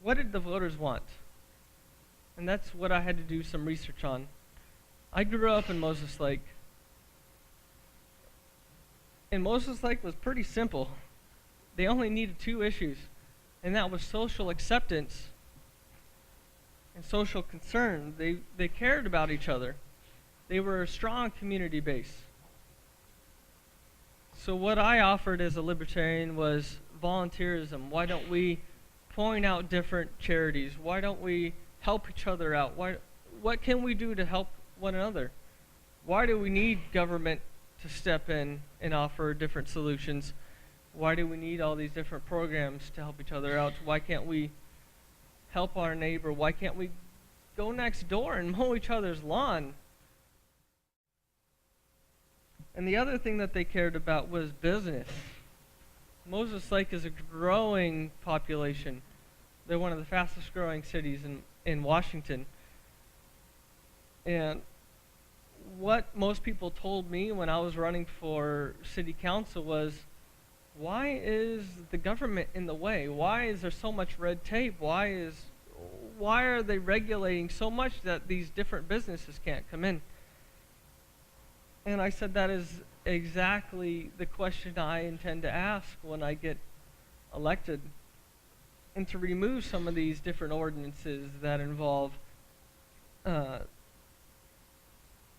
What did the voters want? And that's what I had to do some research on. I grew up in Moses Lake. And Moses Lake was pretty simple. They only needed two issues, and that was social acceptance and social concern. They cared about each other. They were a strong community base. So what I offered as a libertarian was volunteerism. Why don't we point out different charities? Why don't we help each other out? What can we do to help one another? Why do we need government to step in and offer different solutions? Why do we need all these different programs to help each other out? Why can't we help our neighbor? Why can't we go next door and mow each other's lawn? And the other thing that they cared about was business. Moses Lake is a growing population. They're one of the fastest growing cities in Washington. And what most people told me when I was running for city council was, why is the government in the way? Why is there so much red tape? Why are they regulating so much that these different businesses can't come in? And I said that is exactly the question I intend to ask when I get elected, and to remove some of these different ordinances that involve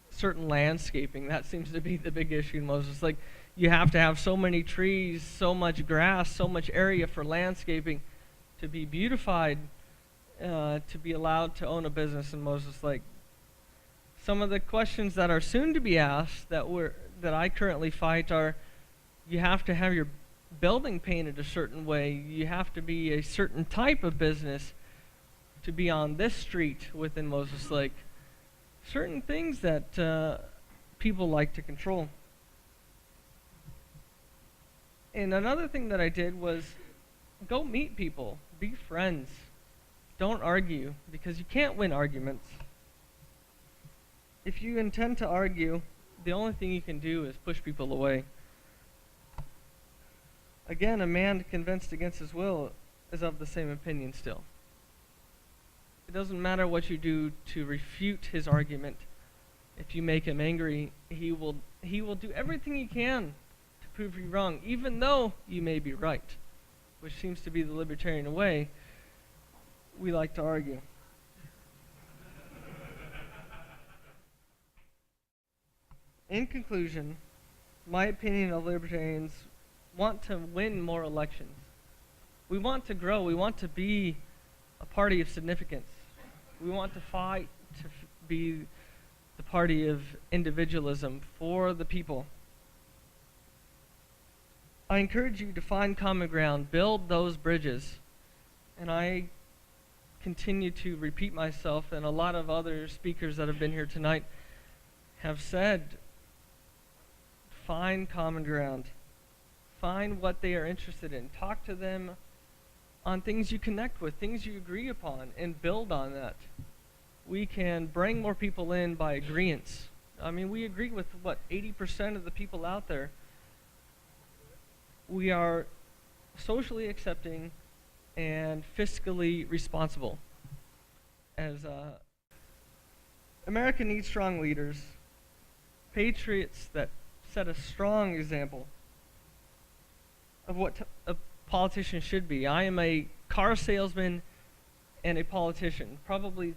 certain landscaping. That seems to be the big issue in Moses. Like, you have to have so many trees, so much grass, so much area for landscaping to be beautified, to be allowed to own a business in Moses Lake. Some of the questions that are soon to be asked that I currently fight are, you have to have your building painted a certain way. You have to be a certain type of business to be on this street within Moses Lake. Certain things that people like to control. And another thing that I did was go meet people, be friends. Don't argue, because you can't win arguments. If you intend to argue, the only thing you can do is push people away. Again, a man convinced against his will is of the same opinion still. It doesn't matter what you do to refute his argument. If you make him angry, he will do everything he can to prove you wrong, even though you may be right, which seems to be the libertarian way. We like to argue. In conclusion, my opinion of libertarians want to win more elections. We want to grow. We want to be a party of significance. We want to fight to be the party of individualism for the people. I encourage you to find common ground, build those bridges. And I continue to repeat myself, and a lot of other speakers that have been here tonight have said, find common ground. Find what they are interested in. Talk to them on things you connect with, things you agree upon, and build on that. We can bring more people in by agreeance. I mean, we agree with, 80% of the people out there. We are socially accepting and fiscally responsible. America needs strong leaders, patriots that set a strong example of what a politician should be. I am a car salesman and a politician, probably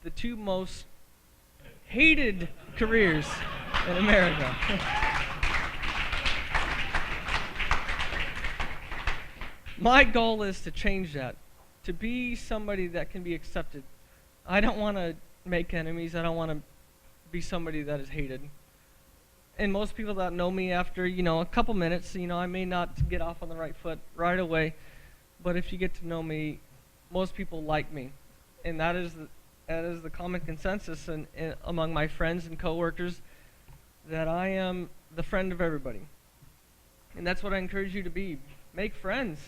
the two most hated careers in America. My goal is to change that, to be somebody that can be accepted. I don't want to make enemies. I don't want to be somebody that is hated. And most people that know me after, a couple minutes, I may not get off on the right foot right away, but if you get to know me, most people like me. And that is the common consensus among my friends and coworkers, that I am the friend of everybody. And that's what I encourage you to be. Make friends.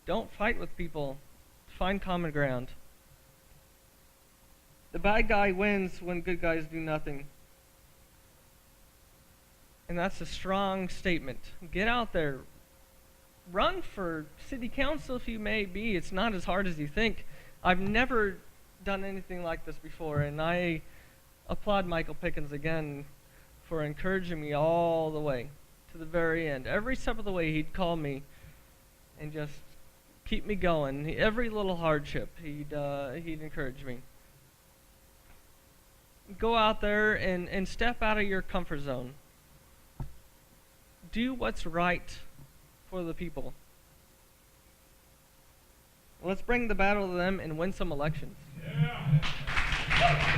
Don't fight with people. Find common ground. The bad guy wins when good guys do nothing. And that's a strong statement. Get out there. run for city council if you may be. It's not as hard as you think. I've never done anything like this before, and I applaud Michael Pickens again for encouraging me all the way to the very end. Every step of the way, he'd call me and just keep me going. Every little hardship, he'd encourage me. Go out there and step out of your comfort zone. Do what's right for the people. Let's bring the battle to them and win some elections. Yeah.